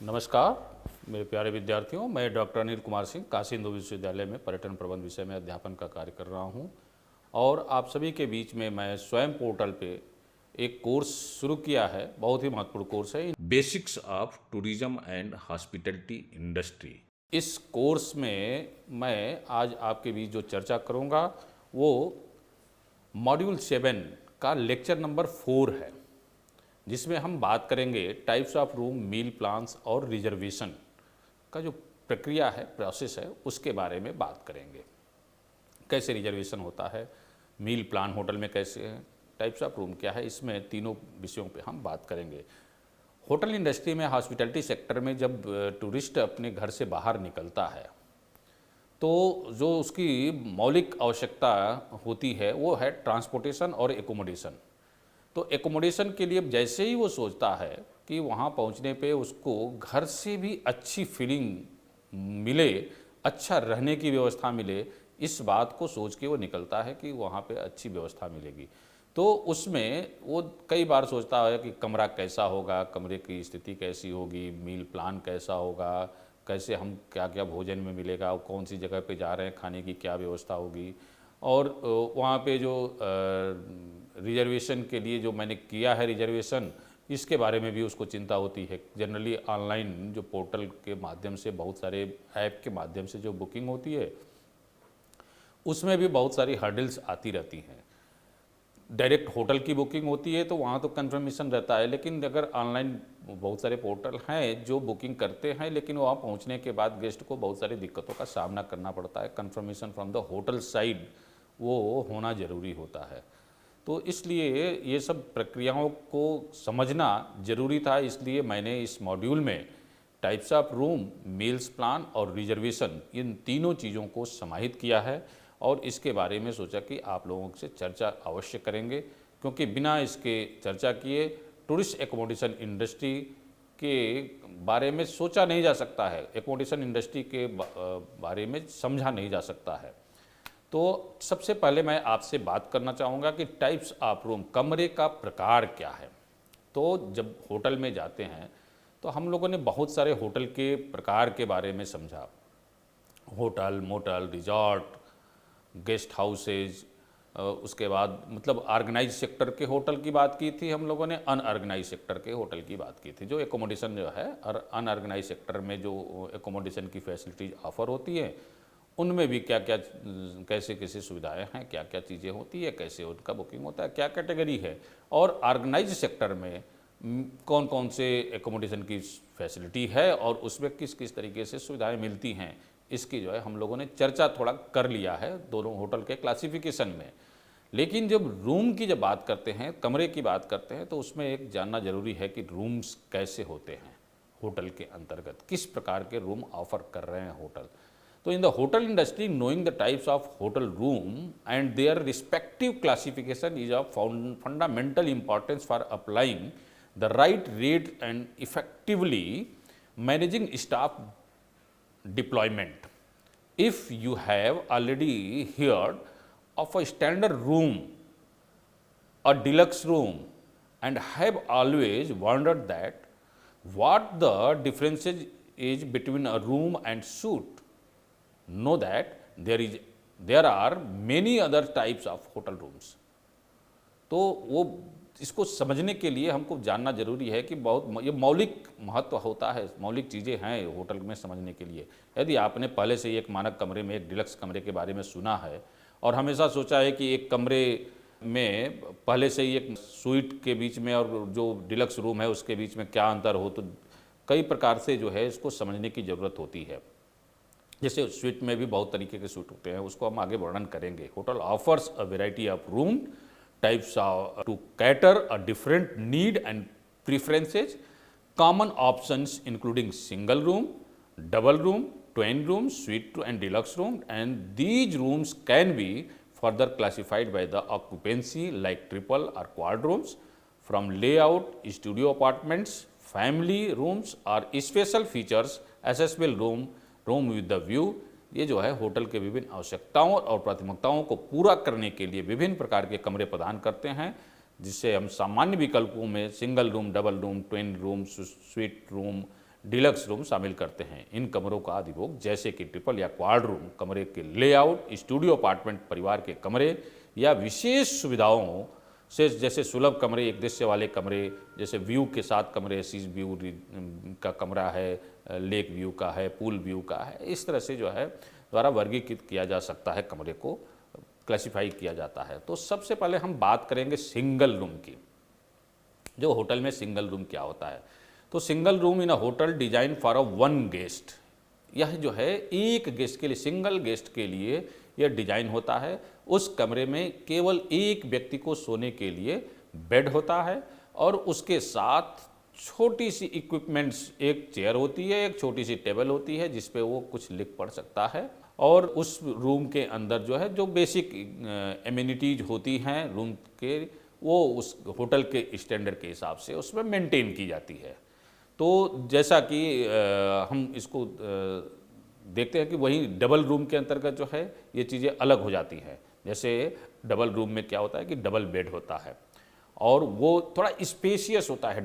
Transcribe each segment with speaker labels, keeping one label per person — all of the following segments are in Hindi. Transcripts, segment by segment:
Speaker 1: नमस्कार मेरे प्यारे विद्यार्थियों, मैं डॉक्टर अनिल कुमार सिंह काशी हिंदू विश्वविद्यालय में पर्यटन प्रबंध विषय में अध्यापन का कार्य कर रहा हूं और आप सभी के बीच में मैं स्वयं पोर्टल पे एक कोर्स शुरू किया है। बहुत ही महत्वपूर्ण कोर्स है, basics of tourism and hospitality industry. इस कोर्स में मैं आज आपके बीच जो चर्चा करूंगा वो मॉड्यूल 7 का लेक्चर नंबर 4 है, जिसमें हम बात करेंगे types of room, meal plans और रिजर्वेशन का जो प्रक्रिया है, प्रोसेस है, उसके बारे में बात करेंगे। कैसे रिजर्वेशन होता है, मील प्लान होटल में कैसे है, टाइप्स ऑफ रूम क्या है, इसमें तीनों विषयों पे हम बात करेंगे। होटल इंडस्ट्री में, हॉस्पिटैलिटी सेक्टर में जब टूरिस्ट अपने घर से बाहर निकलता है तो जो उसकी मौलिक आवश्यकता होती है वो है ट्रांसपोर्टेशन और एकोमोडेशन। तो एकोमोडेशन के लिए जैसे ही वो सोचता है कि वहाँ पहुँचने पे उसको घर से भी अच्छी फीलिंग मिले, अच्छा रहने की व्यवस्था मिले, इस बात को सोच के वो निकलता है कि वहाँ पे अच्छी व्यवस्था मिलेगी। तो उसमें वो कई बार सोचता है कि कमरा कैसा होगा, कमरे की स्थिति कैसी होगी, मील प्लान कैसा होगा, कैसे हम क्या क्या भोजन में मिलेगा, कौन सी जगह पे जा रहे हैं, खाने की क्या व्यवस्था होगी। और वहाँ पे जो रिजर्वेशन के लिए जो मैंने किया है रिजर्वेशन, इसके बारे में भी उसको चिंता होती है। जनरली ऑनलाइन जो पोर्टल के माध्यम से, बहुत सारे ऐप के माध्यम से जो बुकिंग होती है उसमें भी बहुत सारी हर्डल्स आती रहती हैं। डायरेक्ट होटल की बुकिंग होती है तो वहाँ तो कन्फर्मेशन रहता है, लेकिन अगर ऑनलाइन बहुत सारे पोर्टल हैं जो बुकिंग करते हैं, लेकिन वहाँ पहुँचने के बाद गेस्ट को बहुत सारी दिक्कतों का सामना करना पड़ता है। Conformation from the hotel side वो होना ज़रूरी होता है। तो इसलिए ये सब प्रक्रियाओं को समझना ज़रूरी था, इसलिए मैंने इस मॉड्यूल में types of room, meals plan और रिजर्वेशन, इन तीनों चीज़ों को समाहित किया है और इसके बारे में सोचा कि आप लोगों से चर्चा अवश्य करेंगे, क्योंकि बिना इसके चर्चा किए टूरिस्ट एकोमोडेशन इंडस्ट्री के बारे में सोचा नहीं जा सकता है, एकोमोडेशन इंडस्ट्री के बारे में समझा नहीं जा सकता है। तो सबसे पहले मैं आपसे बात करना चाहूँगा कि टाइप्स ऑफ रूम, कमरे का प्रकार क्या है। तो जब होटल में जाते हैं तो हम लोगों ने बहुत सारे होटल के प्रकार के बारे में समझा। Hotel, motel, resort, guest houses, उसके बाद मतलब ऑर्गेनाइज सेक्टर के होटल की बात की थी हम लोगों ने, अनऑर्गेनाइज सेक्टर के होटल की बात की थी। जो एकोमोडेशन जो है और अनऑर्गेनाइज सेक्टर में जो एकोमोडेशन की फैसिलिटीज ऑफर होती है, उनमें भी क्या क्या, कैसे कैसे सुविधाएं हैं, क्या क्या चीज़ें होती है, कैसे उनका बुकिंग होता है, क्या कैटेगरी है, और ऑर्गेनाइज सेक्टर में कौन कौन से एकोमोडेशन की फैसिलिटी है और उसमें किस किस तरीके से सुविधाएं मिलती हैं, इसकी जो है हम लोगों ने चर्चा थोड़ा कर लिया है दोनों होटल के क्लासिफिकेशन में। लेकिन जब रूम की जब बात करते हैं, कमरे की बात करते हैं, तो उसमें एक जानना जरूरी है कि रूम्स कैसे होते हैं होटल के अंतर्गत, किस प्रकार के रूम ऑफर कर रहे हैं होटल। तो in the hotel industry, knowing the types of hotel room and their respective classification is of fundamental importance for applying the right rate and effectively managing staff deployment. If you have already heard of a standard room, a deluxe room, and have always wondered that what the difference is between a room and suite, know that there are many other types of hotel rooms. तो वो इसको समझने के लिए हमको जानना जरूरी है कि बहुत ये मौलिक महत्व होता है, मौलिक चीज़ें हैं होटल में समझने के लिए। यदि आपने पहले से ही एक मानक कमरे में, एक डिलक्स कमरे के बारे में सुना है और हमेशा सोचा है कि एक कमरे में पहले से ही एक स्वीट के बीच में और जो डिलक्स रूम है उसके बीच में क्या अंतर हो, तो कई प्रकार से जो है इसको समझने की ज़रूरत होती है। जैसे स्वीट में भी बहुत तरीके के स्वीट होते हैं, उसको हम आगे वर्णन करेंगे। Hotel offers a variety of room types to cater a different need and preferences, common options including single room, double room, twin room, suite and deluxe room, and these rooms can be further classified by the occupancy like triple or quad rooms, from layout, studio apartments, family rooms or special features, accessible room, room with the view. ये जो है होटल के विभिन्न आवश्यकताओं और प्राथमिकताओं को पूरा करने के लिए विभिन्न प्रकार के कमरे प्रदान करते हैं, जिससे हम सामान्य विकल्पों में single room, double room, twin room, suite room, deluxe room शामिल करते हैं। इन कमरों का अधिभोग जैसे कि ट्रिपल या क्वाड रूम कमरे के लेआउट, स्टूडियो अपार्टमेंट परिवार के कमरे या विशेष सुविधाओं से जैसे सुलभ कमरे, एक दृश्य वाले कमरे, जैसे व्यू के साथ कमरे, सी व्यू का कमरा है, लेक व्यू का है, पूल व्यू का है, इस तरह से जो है द्वारा वर्गीकृत किया जा सकता है, कमरे को क्लासिफाई किया जाता है। तो सबसे पहले हम बात करेंगे सिंगल रूम की। जो होटल में सिंगल रूम क्या होता है, तो single room in a hotel design for a one guest, यह जो है एक गेस्ट के लिए, सिंगल गेस्ट के लिए यह डिजाइन होता है। उस कमरे में केवल एक व्यक्ति को सोने के लिए बेड होता है और उसके साथ छोटी सी इक्विपमेंट्स, एक चेयर होती है, एक छोटी सी टेबल होती है जिस पे वो कुछ लिख पढ़ सकता है। और उस रूम के अंदर जो है जो बेसिक एमिनिटीज होती हैं रूम के, वो उस होटल के स्टैंडर्ड के हिसाब से उसमें मेंटेन की जाती है। तो जैसा कि हम इसको देखते हैं कि वहीं डबल रूम के अंतर्गत जो है ये चीज़ें अलग हो जाती हैं। जैसे डबल रूम में क्या होता है कि डबल बेड होता है और वो थोड़ा स्पेशियस होता है।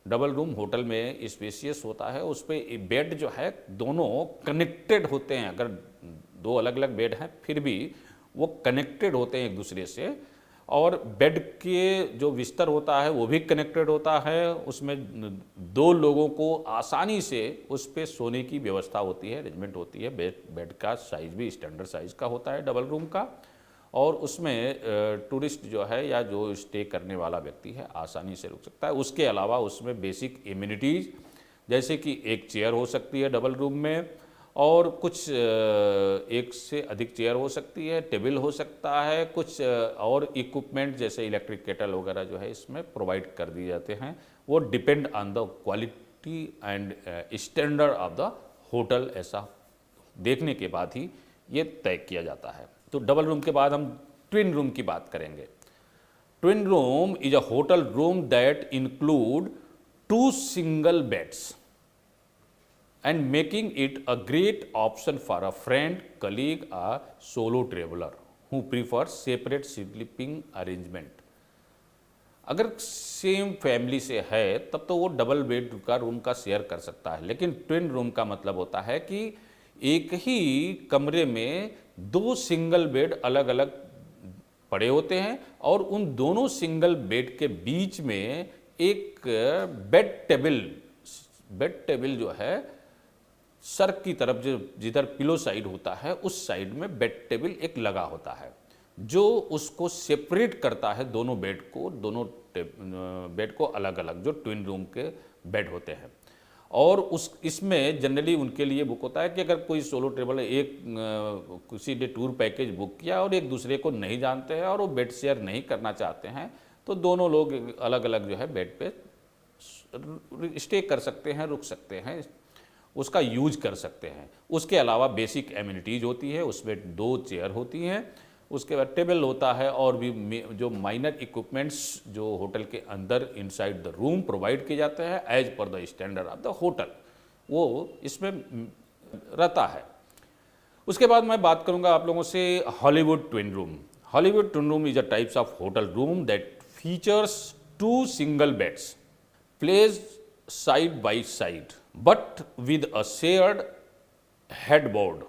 Speaker 1: डबल रूम होटल में स्पेशियस होता है, उस पर बेड जो है दोनों कनेक्टेड होते हैं। अगर दो अलग अलग बेड हैं फिर भी वो कनेक्टेड होते हैं एक दूसरे से, और बेड के जो बिस्तर होता है वो भी कनेक्टेड होता है। उसमें दो लोगों को आसानी से उस पर सोने की व्यवस्था होती है, अरेंजमेंट होती है। बेड का साइज भी स्टैंडर्ड साइज का होता है डबल रूम का, और उसमें टूरिस्ट जो है या जो स्टे करने वाला व्यक्ति है आसानी से रुक सकता है। उसके अलावा उसमें बेसिक एमिनिटीज़ जैसे कि एक चेयर हो सकती है डबल रूम में, और कुछ एक से अधिक चेयर हो सकती है, टेबल हो सकता है, कुछ और इक्विपमेंट जैसे इलेक्ट्रिक केटल वगैरह जो है इसमें प्रोवाइड कर दिए जाते हैं। वो depend on the quality and standard of the hotel, ऐसा देखने के बाद ही ये तय किया जाता है। तो डबल रूम के बाद हम ट्विन रूम की बात करेंगे। Twin room is a hotel room that include 2 single beds and making it a great option for a friend, colleague or solo traveler who prefers separate sleeping arrangement। अगर सेम फैमिली से है तब तो वो डबल बेड का रूम का शेयर कर सकता है, लेकिन ट्विन रूम का मतलब होता है कि एक ही कमरे में 2 सिंगल बेड अलग अलग पड़े होते हैं और उन दोनों सिंगल बेड के बीच में एक बेड टेबल जो है सर की तरफ, जो जिधर पिलो साइड होता है उस साइड में बेड टेबल एक लगा होता है जो उसको सेपरेट करता है दोनों बेड को अलग अलग, जो ट्विन रूम के बेड होते हैं। और इसमें जनरली उनके लिए बुक होता है कि अगर कोई सोलो ट्रेवल एक किसी ने टूर पैकेज बुक किया और एक दूसरे को नहीं जानते हैं और वो बेड शेयर नहीं करना चाहते हैं, तो दोनों लोग अलग अलग जो है बेड पे स्टे कर सकते हैं, रुक सकते हैं, उसका यूज कर सकते हैं। उसके अलावा बेसिक एमिनिटीज़ होती है, उसमें 2 चेयर होती हैं, उसके बाद टेबल होता है और भी जो माइनर इक्विपमेंट्स जो होटल के अंदर इनसाइड द रूम प्रोवाइड किए जाते हैं as per the standard of the hotel, वो इसमें रहता है। उसके बाद मैं बात करूंगा आप लोगों से Hollywood twin room. Hollywood twin room is a types of hotel room that features 2 single beds placed side by side but with a shared headboard.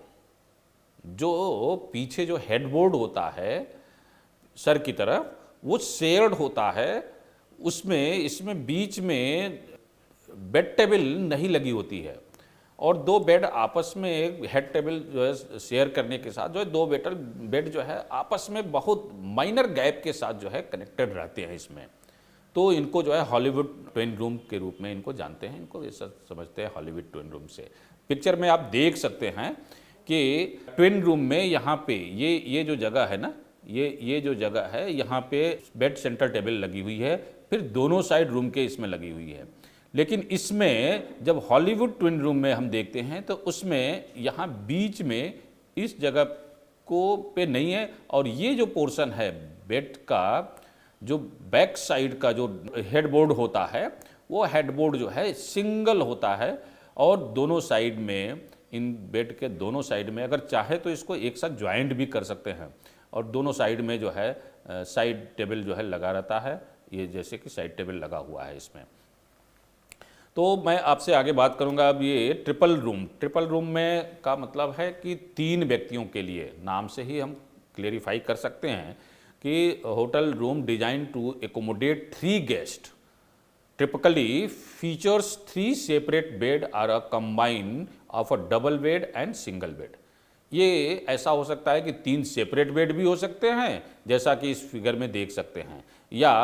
Speaker 1: जो पीछे जो हेडबोर्ड होता है सर की तरफ, वो शेयर्ड होता है, उसमें इसमें बीच में बेड टेबल नहीं लगी होती है और 2 बेड आपस में एक हेड टेबल जो है शेयर करने के साथ जो है 2 बेड जो है आपस में बहुत माइनर गैप के साथ जो है कनेक्टेड रहते हैं इसमें। तो इनको जो है हॉलीवुड ट्विन रूम के रूप में इनको जानते हैं, इनको ऐसा समझते हैं हॉलीवुड ट्विन रूम से। पिक्चर में आप देख सकते हैं कि ट्विन रूम में यहाँ पे ये जो जगह है ना, ये जो जगह है यहाँ पे बेड सेंटर टेबल लगी हुई है, फिर दोनों साइड रूम के इसमें लगी हुई है। लेकिन इसमें जब हॉलीवुड ट्विन रूम में हम देखते हैं तो उसमें यहाँ बीच में इस जगह को पे नहीं है, और ये जो पोर्शन है बेड का, जो बैक साइड का जो हेडबोर्ड होता है, वो हेडबोर्ड जो है सिंगल होता है और दोनों साइड में, इन बेड के दोनों साइड में अगर चाहे तो इसको एक साथ ज्वाइंट भी कर सकते हैं और दोनों साइड में जो है साइड टेबल जो है लगा रहता है, ये जैसे कि साइड टेबल लगा हुआ है इसमें। तो मैं आपसे आगे बात करूंगा। अब ये ट्रिपल रूम में का मतलब है कि 3 व्यक्तियों के लिए, नाम से ही हम क्लेरिफाई कर सकते हैं कि hotel room designed to accommodate 3 guest typically features 3 separate bed or a combine of a double bed and single bed। ये ऐसा हो सकता है कि 3 सेपरेट बेड भी हो सकते हैं, जैसा कि इस फिगर में देख सकते हैं, या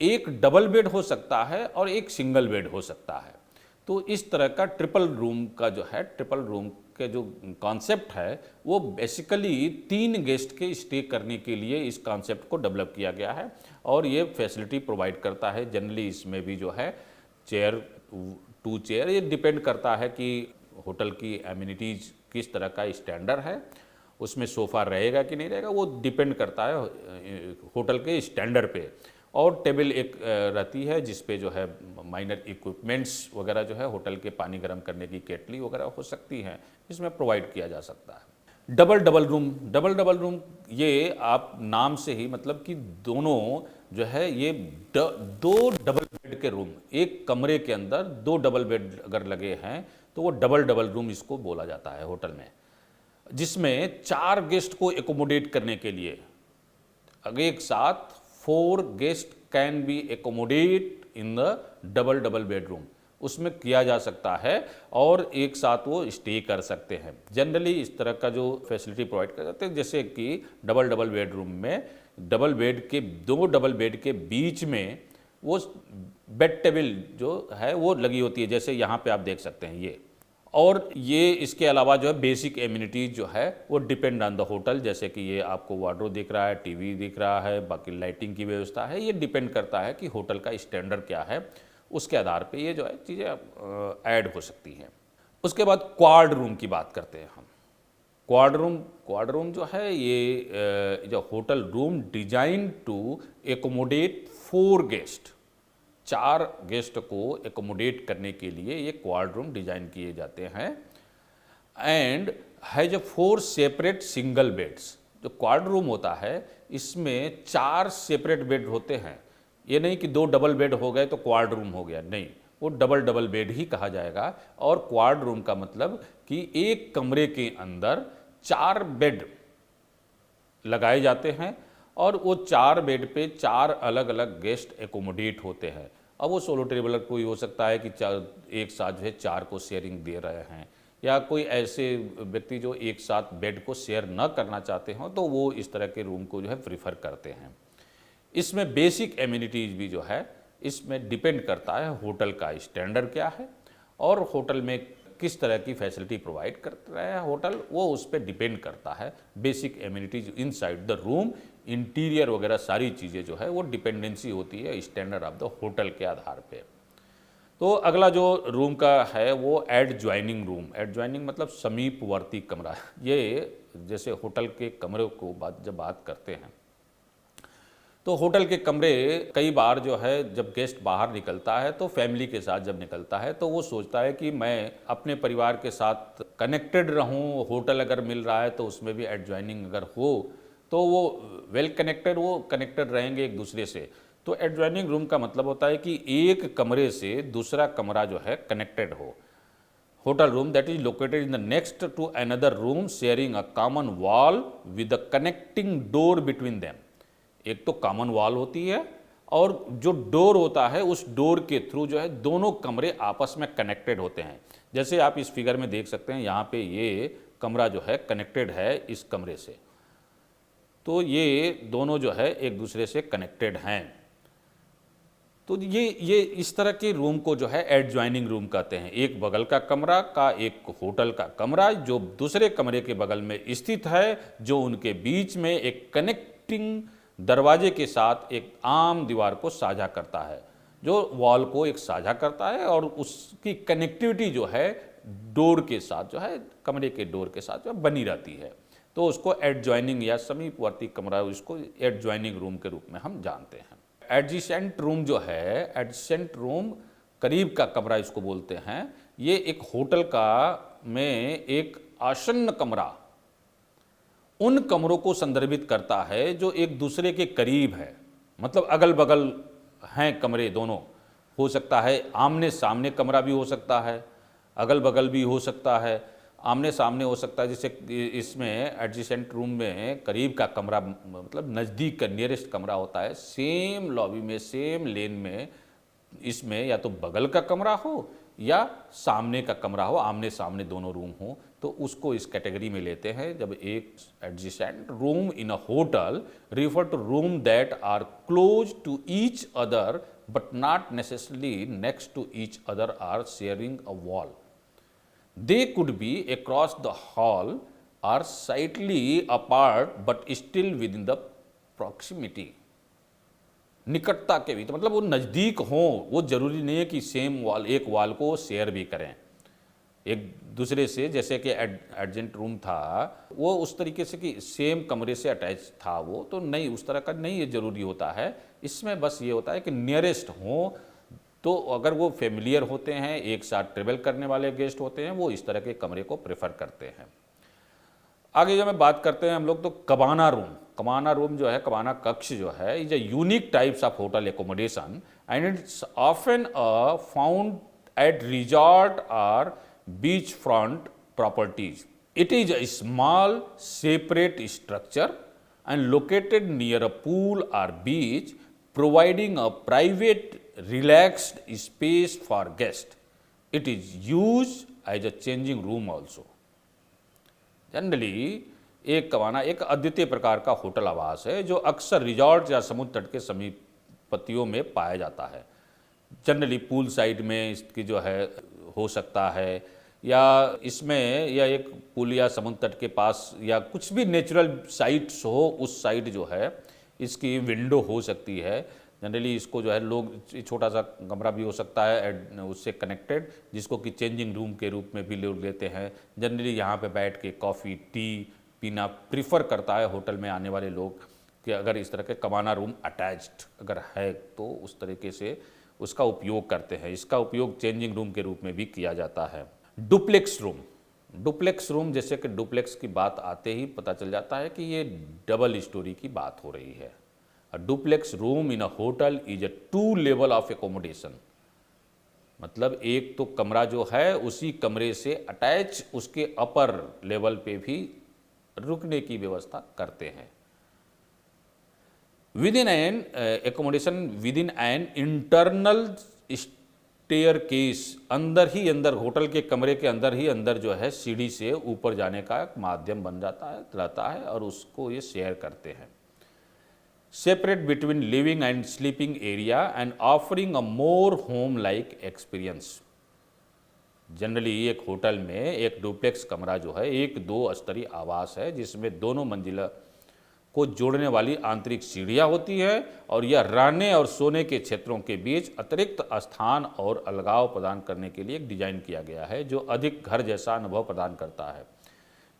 Speaker 1: एक डबल बेड हो सकता है और एक सिंगल बेड हो सकता है। तो इस तरह का ट्रिपल रूम का जो है, ट्रिपल रूम के जो कॉन्सेप्ट है वो बेसिकली 3 गेस्ट के स्टे करने के लिए इस कॉन्सेप्ट को डेवलप किया गया है और ये फैसिलिटी प्रोवाइड करता है। जनरली इसमें भी जो है चेयर, 2 चेयर, ये डिपेंड करता है कि होटल की एमिनिटीज़ किस तरह का स्टैंडर्ड है, उसमें सोफ़ा रहेगा कि नहीं रहेगा, वो डिपेंड करता है होटल के स्टैंडर्ड पे। और टेबल एक रहती है जिस पे जो है माइनर इक्विपमेंट्स वगैरह जो है होटल के पानी गर्म करने की केटली वगैरह हो सकती हैं, इसमें प्रोवाइड किया जा सकता है। डबल रूम ये आप नाम से ही मतलब कि दोनों जो है ये 2 डबल बेड के रूम, एक कमरे के अंदर 2 डबल बेड अगर लगे हैं तो वो डबल रूम इसको बोला जाता है होटल में, जिसमें 4 गेस्ट को एकोमोडेट करने के लिए एक साथ 4 guest can be accommodate in the double bedroom, उसमें किया जा सकता है और एक साथ वो स्टे कर सकते हैं। जनरली इस तरह का जो फैसिलिटी प्रोवाइड कर जाते हैं, जैसे कि डबल बेडरूम में 2 डबल बेड के बीच में वो बेड टेबल जो है वो लगी होती है, जैसे यहाँ पे आप देख सकते हैं ये। और ये इसके अलावा जो है बेसिक एमिनिटीज़ जो है वो डिपेंड ऑन द होटल, जैसे कि ये आपको वार्डरोब दिख रहा है, टीवी दिख रहा है, बाकी लाइटिंग की व्यवस्था है, ये डिपेंड करता है कि होटल का स्टैंडर्ड क्या है, उसके आधार पे ये जो है चीज़ें ऐड हो सकती हैं। उसके बाद क्वाड रूम की बात करते हैं हम। क्वाड रूम जो है ये जो hotel room designed to accommodate 4 guest, 4 guest को एकोमोडेट करने के लिए ये क्वाड रूम डिजाइन किए जाते हैं and has 4 separate single beds. जो क्वाड रूम होता है इसमें 4 सेपरेट बेड होते हैं, ये नहीं कि 2 डबल बेड हो गए तो क्वाड रूम हो गया, नहीं, वो डबल बेड ही कहा जाएगा। और क्वाड रूम का मतलब कि एक कमरे के अंदर 4 बेड लगाए जाते हैं और वो 4 बेड पे 4 अलग अलग गेस्ट एकोमोडेट होते हैं। अब वो सोलो ट्रेवलर कोई हो सकता है कि एक साथ जो है 4 को शेयरिंग दे रहे हैं, या कोई ऐसे व्यक्ति जो एक साथ बेड को शेयर न करना चाहते हों तो वो इस तरह के रूम को जो है प्रीफर करते हैं। इसमें बेसिक एमिनिटीज़ भी जो है इसमें डिपेंड करता है होटल का स्टैंडर्ड क्या है और होटल में किस तरह की फैसिलिटी प्रोवाइड कर रहा है होटल, वो उस पर डिपेंड करता है। Basic amenities inside the room, interior वगैरह सारी चीज़ें जो है वो डिपेंडेंसी होती है स्टैंडर्ड ऑफ द होटल के आधार पे। तो अगला जो रूम का है वो एडजॉइनिंग रूम। एडजॉइनिंग मतलब समीपवर्ती कमरा। ये जैसे होटल के कमरे को जब बात करते हैं तो होटल के कमरे कई बार जो है जब गेस्ट बाहर निकलता है तो फैमिली के साथ जब निकलता है तो वो सोचता है कि मैं अपने परिवार के साथ कनेक्टेड रहूं, होटल अगर मिल रहा है तो उसमें भी एडजॉइनिंग अगर हो तो वो वेल कनेक्टेड, वो कनेक्टेड रहेंगे एक दूसरे से। तो एडजॉइनिंग रूम का मतलब होता है कि एक कमरे से दूसरा कमरा जो है कनेक्टेड हो। Hotel room that is located in the next to another room sharing a common wall with the connecting door between them. एक तो कॉमन वॉल होती है और जो डोर होता है उस डोर के थ्रू जो है दोनों कमरे आपस में कनेक्टेड होते हैं। जैसे आप इस फिगर में देख सकते हैं यहाँ पे ये कमरा जो है कनेक्टेड है इस कमरे से, तो ये दोनों जो है एक दूसरे से कनेक्टेड हैं। तो ये इस तरह के रूम को जो है एडजॉइनिंग रूम कहते हैं। एक बगल का कमरा का एक होटल का कमरा जो दूसरे कमरे के बगल में स्थित है, जो उनके बीच में एक कनेक्टिंग दरवाजे के साथ एक आम दीवार को साझा करता है, जो वॉल को एक साझा करता है और उसकी कनेक्टिविटी जो है डोर के साथ जो है कमरे के डोर के साथ जो बनी रहती है। तो उसको एडजॉइनिंग या समीपवर्ती कमरा, उसको एडजॉइनिंग रूम के रूप में हम जानते हैं। एडजेसेंट रूम जो है, एडजेसेंट रूम करीब का कमरा इसको बोलते हैं। ये एक होटल का में एक आसन्न कमरा उन कमरों को संदर्भित करता है जो एक दूसरे के करीब है, मतलब अगल बगल हैं कमरे दोनों, हो सकता है, आमने सामने कमरा भी हो सकता है, अगल बगल भी हो सकता है, आमने सामने हो सकता है। जैसे इसमें एडजेसेंट रूम में करीब का कमरा, मतलब नज़दीक का नियरेस्ट कमरा होता है, सेम लॉबी में, सेम लेन में, इसमें या तो बगल का कमरा हो या सामने का कमरा हो, आमने सामने दोनों रूम हो, तो उसको इस कैटेगरी में लेते हैं। जब एक adjacent room in a hotel refer to room that are close to each other but not necessarily next to each other are sharing a wall. They could be across the hall or slightly apart but still within the proximity। निकटता के बीच, मतलब वो नज़दीक हों, वो जरूरी नहीं है कि सेम वॉल, एक वॉल को शेयर भी करें एक दूसरे से। जैसे कि एडजेंट रूम था वो उस तरीके से कि सेम कमरे से अटैच था, वो तो नहीं, उस तरह का नहीं ये जरूरी होता है। इसमें बस ये होता है कि नियरेस्ट हों, तो अगर वो फेमिलियर होते हैं, एक साथ ट्रेवल करने वाले गेस्ट होते हैं, वो इस तरह के कमरे को प्रेफर करते हैं। आगे जब मैं बात करते हैं हम लोग, तो कबाना रूम। कबाना रूम जो है, कबाना कक्ष जो है, is a unique types of hotel accommodation and it's often found at resort और beach front properties. It is a small separate structure and located near a pool और beach, providing a private relaxed space for guests. It is used as a changing room also. Generally एक कबाना एक अद्वितीय प्रकार का होटल आवास है जो अक्सर रिजॉर्ट या समुद्र तट के समीपतियों में पाया जाता है। जनरली पूल साइड में इसकी जो है हो सकता है, या इसमें या एक पुल या समुद्र तट के पास या कुछ भी नेचुरल साइट्स हो, उस साइड जो है इसकी विंडो हो सकती है। जनरली इसको जो है लोग, छोटा सा कमरा भी हो सकता है उससे कनेक्टेड, जिसको कि चेंजिंग रूम के रूप में भी लोग लेते हैं। जनरली यहाँ पे बैठ के कॉफ़ी टी पीना प्रीफर करता है होटल में आने वाले लोग, कि अगर इस तरह के कबाना रूम अटैच्ड अगर है तो उस तरीके से उसका उपयोग करते हैं। इसका उपयोग चेंजिंग रूम के रूप में भी किया जाता है। Duplex room. डुप्लेक्स रूम, जैसे कि डुप्लेक्स की बात आते ही पता चल जाता है कि ये डबल स्टोरी की बात हो रही है। A duplex room in a hotel is a 2 level of accommodation. मतलब एक तो कमरा जो है उसी कमरे से अटैच उसके अपर लेवल पे भी रुकने की व्यवस्था करते हैं। Within an accommodation within an internal staircase, अंदर ही अंदर, होटल के कमरे के अंदर ही अंदर जो है सीढ़ी से ऊपर जाने का एक माध्यम बन जाता है, रहता है, और उसको ये शेयर करते हैं। Separate between living and sleeping area and offering a more home like experience. Generally एक होटल में एक डुप्लेक्स कमरा जो है एक 2 स्तरीय आवास है, जिसमें दोनों मंजिला को जोड़ने वाली आंतरिक सीढ़ियाँ होती है, और यह रहने और सोने के क्षेत्रों के बीच अतिरिक्त स्थान और अलगाव प्रदान करने के लिए डिजाइन किया गया है, जो अधिक घर जैसा अनुभव प्रदान करता है।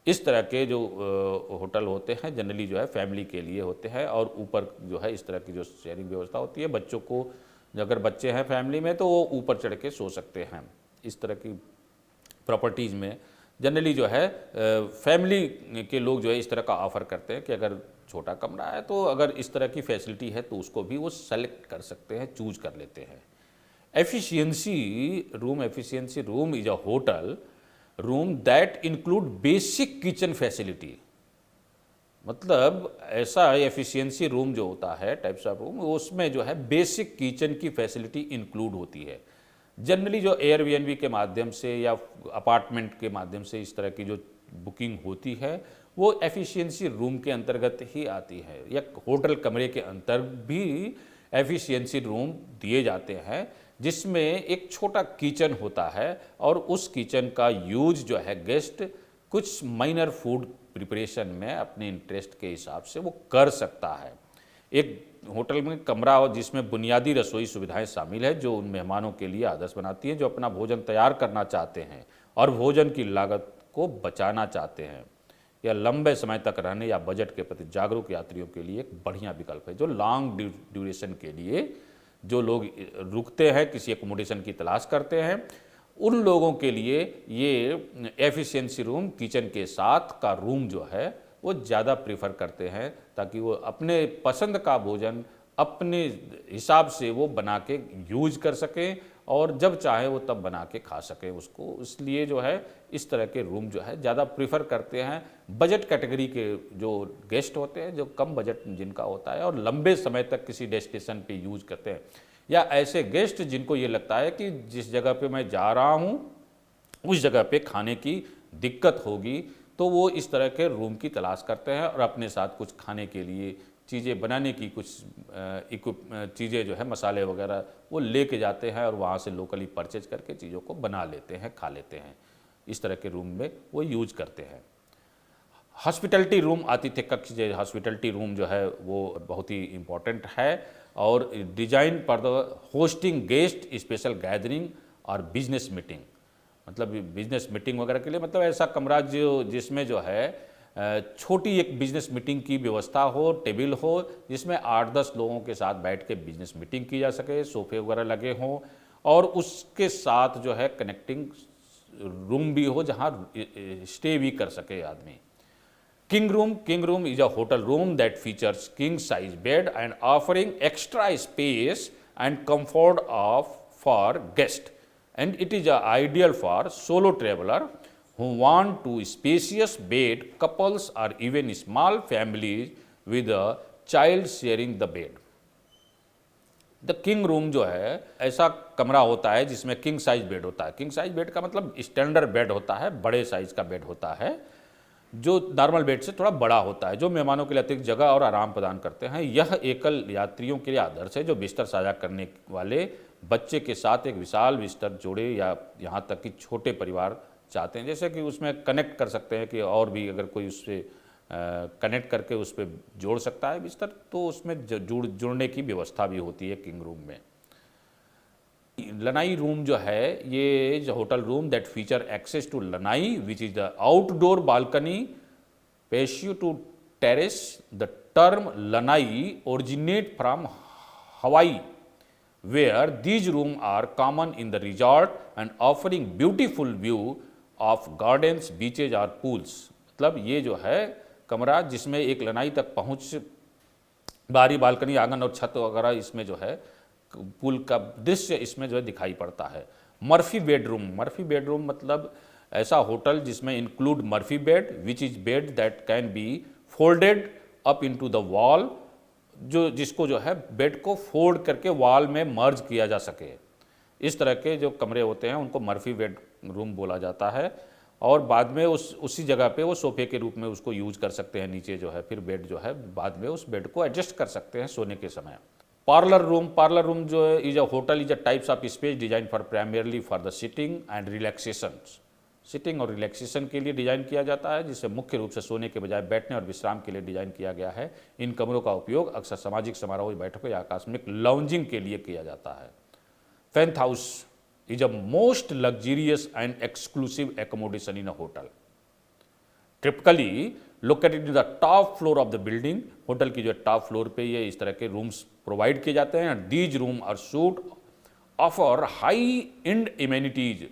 Speaker 1: इस तरह के जो होटल होते हैं जनरली जो है फैमिली के लिए होते हैं, और ऊपर जो है इस तरह की जो शेयरिंग व्यवस्था होती है, बच्चों को, अगर बच्चे हैं फैमिली में तो वो ऊपर चढ़ के सो सकते हैं। इस तरह की प्रॉपर्टीज़ में जनरली जो है फैमिली के लोग जो है इस तरह का ऑफ़र करते हैं कि अगर छोटा कमरा है तो अगर इस तरह की फैसिलिटी है तो उसको भी वो सेलेक्ट कर सकते हैं, चूज कर लेते हैं। Efficiency room. Efficiency room is a hotel room that include basic kitchen facility. मतलब ऐसा एफिशिएंसी रूम जो होता है, टाइप्स ऑफ रूम, उसमें जो है बेसिक किचन की फैसिलिटी इंक्लूड होती है। जनरली जो एयरबीएनबी के माध्यम से या अपार्टमेंट के माध्यम से इस तरह की जो बुकिंग होती है वो एफिशिएंसी रूम के अंतर्गत ही आती है, या होटल कमरे के अंतर भी एफिशिएंसी रूम दिए जाते हैं, जिसमें एक छोटा किचन होता है, और उस किचन का यूज जो है गेस्ट कुछ माइनर फूड प्रिपरेशन में अपने इंटरेस्ट के हिसाब से वो कर सकता है। एक होटल में कमरा हो जिसमें बुनियादी रसोई सुविधाएं शामिल है, जो उन मेहमानों के लिए आदर्श बनाती है जो अपना भोजन तैयार करना चाहते हैं और भोजन की लागत को बचाना चाहते हैं, या लंबे समय तक रहने या बजट के प्रति जागरूक यात्रियों के लिए एक बढ़िया विकल्प है। जो लॉन्ग ड्यूरेशन के लिए जो लोग रुकते हैं, किसी एकोमोडेशन की तलाश करते हैं, उन लोगों के लिए ये एफिशिएंसी रूम किचन के साथ का रूम जो है वो ज़्यादा प्रीफर करते हैं, ताकि वो अपने पसंद का भोजन अपने हिसाब से वो बना के यूज कर सकें और जब चाहे वो तब बना के खा सकें उसको। इसलिए जो है इस तरह के रूम जो है ज़्यादा प्रीफर करते हैं बजट कैटेगरी के जो गेस्ट होते हैं, जो कम बजट जिनका होता है और लंबे समय तक किसी डेस्टिनेशन पे यूज करते हैं, या ऐसे गेस्ट जिनको ये लगता है कि जिस जगह पे मैं जा रहा हूँ उस जगह पे खाने की दिक्कत होगी, तो वो इस तरह के रूम की तलाश करते हैं और अपने साथ कुछ खाने के लिए चीज़ें बनाने की कुछ चीज़ें जो है मसाले वगैरह वो लेके जाते हैं और वहाँ से लोकली परचेज करके चीज़ों को बना लेते हैं, खा लेते हैं। इस तरह के रूम में वो यूज करते हैं। हॉस्पिटलिटी रूम, आतिथ्य कक्ष, जो हॉस्पिटलिटी रूम जो है वो बहुत ही इम्पोर्टेंट है और design for the hosting guest special gathering और बिजनेस मीटिंग, मतलब बिजनेस मीटिंग वगैरह के लिए, मतलब ऐसा कमरा जो जिसमें जो है छोटी एक बिजनेस मीटिंग की व्यवस्था हो, टेबल हो जिसमें 8-10 लोगों के साथ बैठ के बिजनेस मीटिंग की जा सके, सोफे वगैरह लगे हों और उसके साथ जो है कनेक्टिंग रूम भी हो जहाँ स्टे भी कर सके आदमी। King room is a hotel room that features king size bed and offering extra space and comfort for guests, and it is ideal for solo traveler who want to spacious bed, couples or even small families with a child sharing the bed. The king room जो है ऐसा कमरा होता है जिसमें किंग साइज बेड होता है। किंग साइज बेड का मतलब स्टैंडर्ड बेड होता है, बड़े साइज का बेड होता है जो नॉर्मल बेड से थोड़ा बड़ा होता है, जो मेहमानों के लिए अतिरिक्त जगह और आराम प्रदान करते हैं। यह एकल यात्रियों के लिए आदर्श है जो बिस्तर साझा करने वाले बच्चे के साथ एक विशाल बिस्तर जोड़े या यहाँ तक कि छोटे परिवार चाहते हैं, जैसे कि उसमें कनेक्ट कर सकते हैं कि और भी अगर कोई उससे कनेक्ट करके उस पर जोड़ सकता है बिस्तर, तो उसमें जुड़ने की व्यवस्था भी होती है किंग रूम में। लनाई रूम जो है ये is hotel room that feature access to lanai which is the outdoor balcony patio to terrace. The term lanai originate from Hawaii where these room are common in the resort and offering beautiful view of gardens, beaches और पूल्स। मतलब ये जो है कमरा जिसमें एक लनाई तक पहुंच, बारी, बालकनी, आंगन और छत वगैरह, इसमें जो है पूल का दृश्य इसमें जो है दिखाई पड़ता है। मर्फी बेडरूम, मर्फी बेडरूम मतलब ऐसा होटल जिसमें include Murphy bed which is bed that can be folded up into the wall, जो जिसको जो है बेड को फोल्ड करके वॉल में मर्ज किया जा सके। इस तरह के जो कमरे होते हैं उनको मर्फी बेड रूम बोला जाता है और बाद में उसी जगह पे वो सोफे के रूप में उसको यूज कर सकते हैं। नीचे जो है फिर बेड जो है बाद में उस बेड को एडजस्ट कर सकते हैं सोने के समय। पार्लर रूम, पार्लर रूम जो है is a hotel is a types of space design for primarily for the sitting and relaxation. Sitting और रिलैक्सेशन के लिए डिजाइन किया जाता है, जिसे मुख्य रूप से सोने के बजाय बैठने और विश्राम के लिए डिजाइन किया गया है। इन कमरों का उपयोग अक्सर सामाजिक समारोह, बैठकों या आकस्मिक लाउंजिंग के लिए किया जाता है। पेंथ house is a most luxurious and exclusive accommodation in a hotel. Typically located in the top floor of the building, hotel की जो टॉप फ्लोर पे ये इस तरह के रूम्स प्रोवाइड किए जाते हैं। These room are suite offer high end amenities,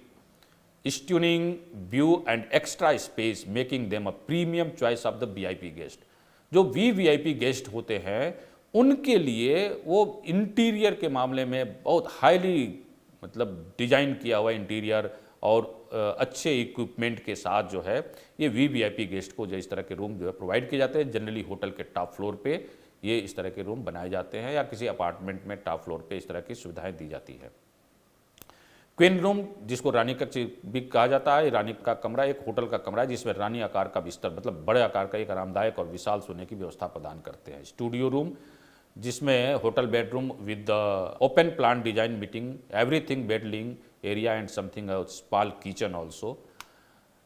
Speaker 1: stunning view and extra space, making them a premium choice of the VIP guest. जो वीआईपी गेस्ट होते हैं उनके लिए वो इंटीरियर के मामले में बहुत हाईली मतलब डिजाइन किया हुआ इंटीरियर और अच्छे इक्विपमेंट के साथ जो है ये वीआईपी गेस्ट को जो इस तरह के रूम जो है प्रोवाइड किए जाते हैं। जनरली होटल के टॉप फ्लोर पे ये इस तरह के रूम बनाए जाते हैं या किसी अपार्टमेंट में टॉप फ्लोर पे इस तरह की सुविधाएं दी जाती है। क्वीन रूम, जिसको रानी कक्ष भी कहा जाता है, रानी का कमरा एक होटल का कमरा है जिसमें रानी आकार का बिस्तर, मतलब बड़े आकार का एक आरामदायक और विशाल सोने की व्यवस्था प्रदान करते हैं। स्टूडियो रूम, जिसमें hotel bedroom with the open plan design meeting everything bed living area and something small kitchen also.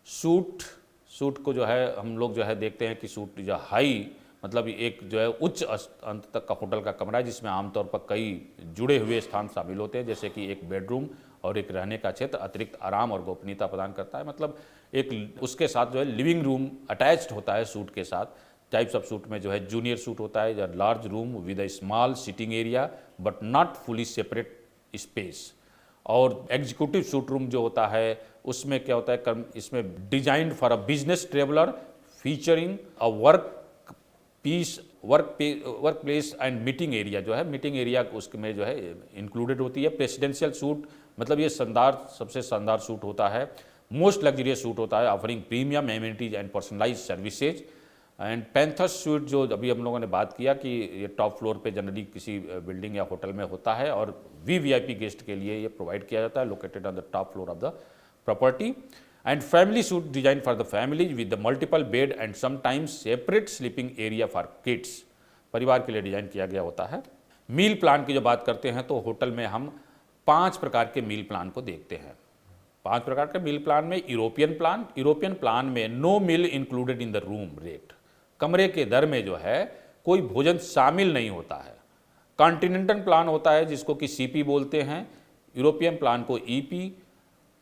Speaker 1: Suite को जो है हम लोग जो है देखते हैं कि सूट जो हाई मतलब एक जो है उच्च अंत तक का होटल का कमरा है जिसमें आमतौर पर कई जुड़े हुए स्थान शामिल होते हैं, जैसे कि एक बेडरूम और एक रहने का क्षेत्र अतिरिक्त आराम और गोपनीयता प्रदान करता है। मतलब एक उसके साथ जो है लिविंग रूम अटैच्ड होता है सूट के साथ। टाइप्स ऑफ सूट में जो है जूनियर सूट होता है, large room with a small sitting area but not fully separate space. और एग्जीक्यूटिव सूट रूम जो होता है उसमें क्या होता है, इसमें designed for a business traveller featuring a work piece work place and meeting area जो है, मीटिंग एरिया उसमें जो है इंक्लूडेड होती है। प्रेसिडेंशियल सूट मतलब ये शानदार, सबसे शानदार सूट होता है, मोस्ट लग्जरियस सूट होता है, offering premium amenities and personalise services. And penthouse suite जो अभी हम लोगों ने बात किया कि ये टॉप फ्लोर पे जनरली किसी बिल्डिंग या होटल में होता है और वीवीआईपी गेस्ट के लिए ये प्रोवाइड किया जाता है, located on the top floor of the property. And family suit design for the families with the multiple bed and sometimes separate sleeping area for kids, परिवार के लिए डिजाइन किया गया होता है। मील प्लान की जो बात करते हैं तो होटल में हम 5 प्रकार के मील प्लान को देखते हैं। 5 प्रकार के मील प्लान में यूरोपियन प्लान में no meal included in the room rate, कमरे के दर में जो है कोई भोजन शामिल नहीं होता है। कॉन्टिनेंटल प्लान होता है जिसको कि सीपी बोलते हैं, यूरोपियन प्लान को ईपी,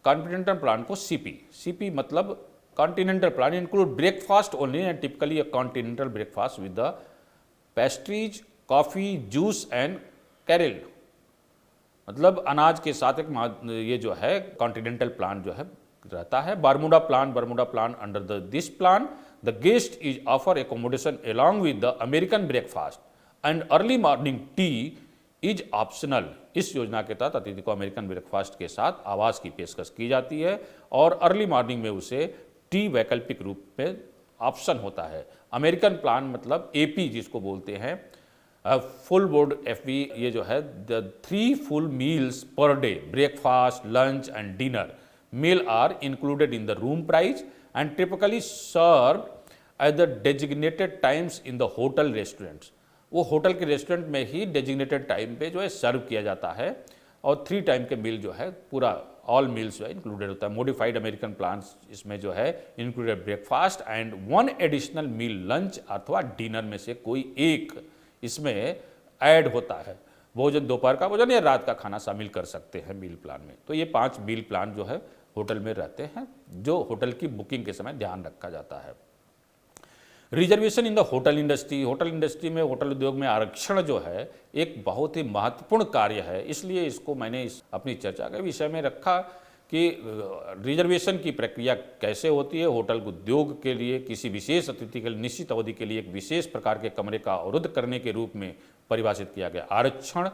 Speaker 1: कॉन्टिनेंटल प्लान को सीपी। सीपी मतलब continental plan include breakfast only and typically a continental breakfast with the pastries, coffee, juice and cereal, मतलब अनाज के साथ एक ये जो है कॉन्टिनेंटल प्लान जो है रहता है। Bermuda plan under this plan the guest is offer accommodation along with the American breakfast and early morning tea is optional. इस योजना के तहत अतिथि को अमेरिकन ब्रेकफास्ट के साथ आवास की पेशकश की जाती है और अर्ली मॉर्निंग में उसे टी वैकल्पिक रूप में ऑप्शन होता है। अमेरिकन प्लान मतलब एपी जिसको बोलते हैं, फुल बोर्ड एफबी, ये जो है the 3 full meals per day, breakfast, lunch and dinner meal are included in the room price and typically serve at the designated times in the hotel restaurants. वो होटल के रेस्टोरेंट में ही डेजिग्नेटेड टाइम पे जो है सर्व किया जाता है और 3 टाइम के मील जो है पूरा ऑल मील्स जो है इंक्लूडेड होता है। मॉडिफाइड अमेरिकन प्लान्स इसमें जो है included breakfast and 1 additional meal lunch अथवा डिनर में से कोई एक इसमें ऐड होता है। भोजन दोपहर का भोजन या रात का खाना शामिल कर सकते हैं मील प्लान में। तो ये 5 मील प्लान जो है होटल में रहते हैं जो होटल की बुकिंग के समय ध्यान रखा जाता है। Reservation in the hotel industry में, होटल उद्योग में आरक्षण जो है एक बहुत ही महत्वपूर्ण कार्य है, इसलिए इसको मैंने अपनी चर्चा के विषय में रखा कि रिजर्वेशन की प्रक्रिया कैसे होती है। होटल उद्योग के लिए किसी विशेष अतिथि के लिए निश्चित अवधि के लिए एक विशेष प्रकार के कमरे का अवरुद्ध करने के रूप में परिभाषित किया गया। आरक्षण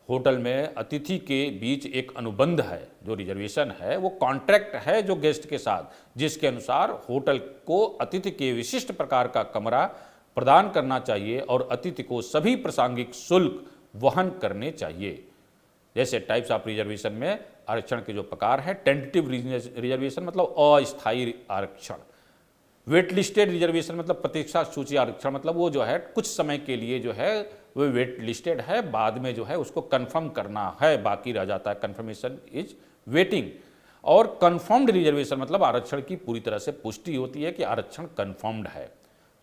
Speaker 1: होटल में अतिथि के बीच एक अनुबंध है, जो रिजर्वेशन है वो कॉन्ट्रैक्ट है जो गेस्ट के साथ, जिसके अनुसार होटल को अतिथि के विशिष्ट प्रकार का कमरा प्रदान करना चाहिए और अतिथि को सभी प्रासंगिक शुल्क वहन करने चाहिए। जैसे टाइप्स ऑफ रिजर्वेशन में आरक्षण के जो प्रकार है, टेंटेटिव रिजर्वेशन मतलब अस्थायी आरक्षण, वेट लिस्टेड रिजर्वेशन मतलब प्रतीक्षा सूची आरक्षण, मतलब वो जो है कुछ समय के लिए जो है वो वेट लिस्टेड है, बाद में जो है उसको कंफर्म करना है, बाकी रह जाता है, कंफर्मेशन इज वेटिंग। और कंफर्म्ड रिजर्वेशन मतलब आरक्षण की पूरी तरह से पुष्टि होती है कि आरक्षण कंफर्म्ड है।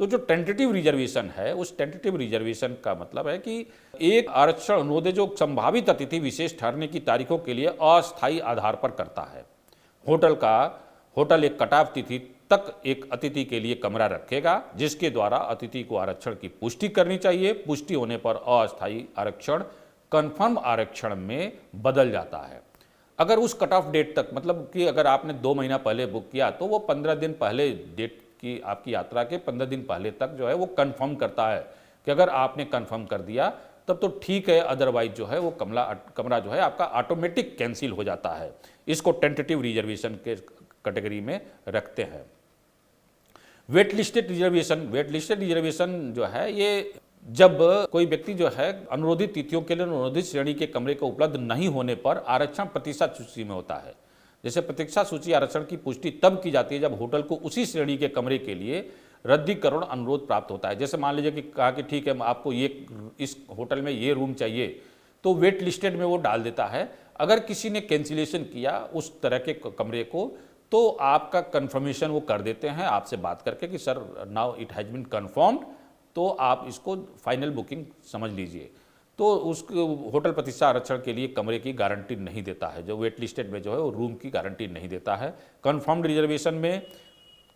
Speaker 1: तो जो टेंटेटिव रिजर्वेशन है, उस टेंटेटिव रिजर्वेशन का मतलब है कि एक आरक्षण अनुरोध जो संभावित अतिथि विशेष ठहरने की तारीखों के लिए अस्थायी आधार पर करता है। होटल एक कट ऑफ तिथि तक एक अतिथि के लिए कमरा रखेगा, जिसके द्वारा अतिथि को आरक्षण की पुष्टि करनी चाहिए। पुष्टि होने पर अस्थायी आरक्षण कंफर्म आरक्षण में बदल जाता है। अगर उस कट ऑफ डेट तक, मतलब कि अगर आपने 2 महीना पहले बुक किया तो वो 15 दिन पहले डेट की, आपकी यात्रा के 15 दिन पहले तक जो है वो कंफर्म करता है कि अगर आपने कंफर्म कर दिया तब तो ठीक है, अदरवाइज जो है वो कमरा जो है आपका ऑटोमेटिक कैंसिल हो जाता है। इसको टेंटेटिव रिजर्वेशन के कैटेगरी में रखते हैं। वेट लिस्टेड रिजर्वेशन जो है ये जब कोई व्यक्ति जो है अनुरोधित तिथियों के लिए अनुरोधित श्रेणी के कमरे को उपलब्ध नहीं होने पर आरक्षण प्रतीक्षा सूची में होता है। जैसे प्रतीक्षा सूची आरक्षण की पुष्टि तब की जाती है जब होटल को उसी श्रेणी के कमरे के लिए रद्दीकरण अनुरोध प्राप्त होता है। जैसे मान लीजिए कि कहा कि ठीक है आपको ये इस होटल में ये रूम चाहिए, तो वेट लिस्टेड में वो डाल देता है। अगर किसी ने कैंसिलेशन किया उस तरह के कमरे को, तो आपका कंफर्मेशन वो कर देते हैं आपसे बात करके कि sir now it has been confirmed, तो आप इसको फाइनल बुकिंग समझ लीजिए। तो उस होटल प्रतीक्षा आरक्षण के लिए कमरे की गारंटी नहीं देता है, जो वेट लिस्टेड में जो है वो रूम की गारंटी नहीं देता है। कंफर्म्ड रिजर्वेशन में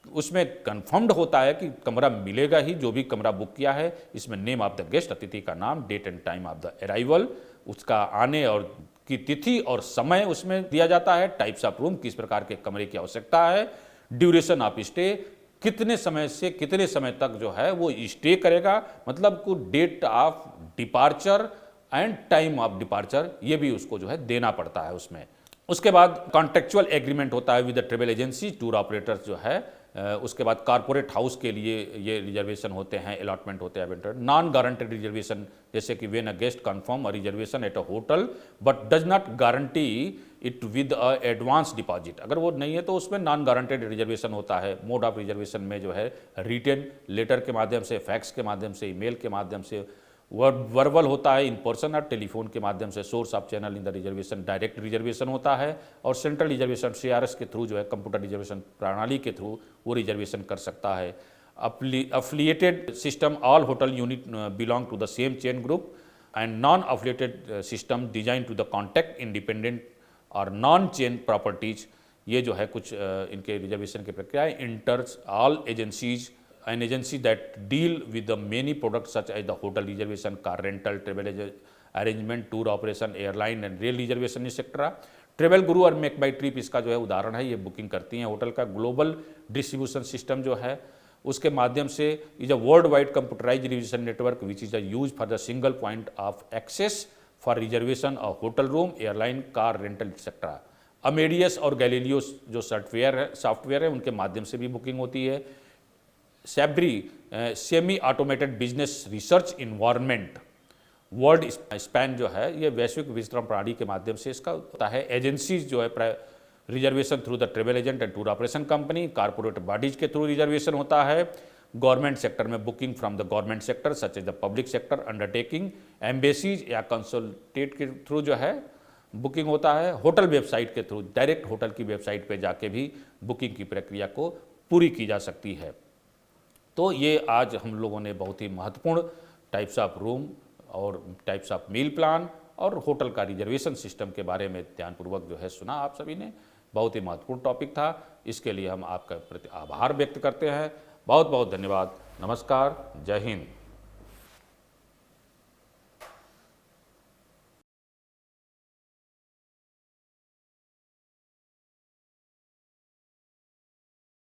Speaker 1: उसमें कंफर्म्ड होता है कि कमरा मिलेगा ही, जो भी कमरा बुक किया है। इसमें नेम ऑफ द गेस्ट, अतिथि का नाम, date and time of the arrival, उसका आने और की तिथि और समय उसमें दिया जाता है। टाइप्स ऑफ रूम, किस प्रकार के कमरे की आवश्यकता है, ड्यूरेशन ऑफ स्टे, कितने समय से कितने समय तक जो है वो स्टे करेगा, मतलब को date of departure and time of departure ये भी उसको जो है देना पड़ता है उसमें। उसके बाद कॉन्ट्रेक्चुअल एग्रीमेंट होता है with the travel agency, tour operators जो है। उसके बाद कॉर्पोरेट हाउस के लिए ये रिजर्वेशन होते हैं, अलॉटमेंट होते हैं। नॉन गारंटेड रिजर्वेशन, जैसे कि when a guest confirm a reservation at a hotel but does not guarantee it with a advance deposit, अगर वो नहीं है तो उसमें नॉन गारंटेड रिजर्वेशन होता है। मोड ऑफ रिजर्वेशन में जो है रिटेन लेटर के माध्यम से, फैक्स के माध्यम से, ईमेल के माध्यम से, वर्बल होता है, इन पर्सन और टेलीफोन के माध्यम से। Source of channel in the reservation direct reservation होता है, और सेंट्रल रिजर्वेशन CRS के थ्रू जो है, कंप्यूटर रिजर्वेशन प्रणाली के थ्रू वो रिजर्वेशन कर सकता है। Affiliated system, all hotel unit belong to the same chain group, and non affiliated system design to the contact independent और नॉन चेन प्रॉपर्टीज। ये जो है कुछ इनके रिजर्वेशन की प्रक्रिया है। Intersell agencies, an agency that deal with the many products such as the hotel reservation, car rental, travel arrangement, tour operation, airline and rail reservation etc. Travel गुरु और मेक बाई ट्रिप इसका जो है उदाहरण है, ये बुकिंग करती हैं। होटल का ग्लोबल डिस्ट्रीब्यूशन सिस्टम जो है उसके माध्यम से is a world wide computerise reservation network which is a use for the single point of access for reservation of hotel room, airline, car rental etcetera. Amadeus और गैलीलियो जो सॉफ्टवेयर है उनके माध्यम से भी बुकिंग होती है। Sabre semi automated business research environment, world span जो है ये वैश्विक वितरण प्रणाली के माध्यम से इसका होता है। एजेंसीज जो है reservation through the travel agent and tour operation company, corporate bodies के थ्रू रिजर्वेशन होता है। गवर्नमेंट सेक्टर में booking from the government sector such as the public sector undertaking, embassies या कंसल्टेट के थ्रू जो है बुकिंग होता है। होटल वेबसाइट के थ्रू डायरेक्ट होटल की वेबसाइट पे जाके भी बुकिंग की प्रक्रिया को पूरी की जा सकती है। तो ये आज हम लोगों ने बहुत ही महत्वपूर्ण टाइप्स ऑफ रूम और टाइप्स ऑफ मील प्लान और होटल का रिजर्वेशन सिस्टम के बारे में ध्यानपूर्वक जो है सुना आप सभी ने। बहुत ही महत्वपूर्ण टॉपिक था, इसके लिए हम आपका प्रति आभार व्यक्त करते हैं। बहुत बहुत धन्यवाद। नमस्कार, जय हिंद।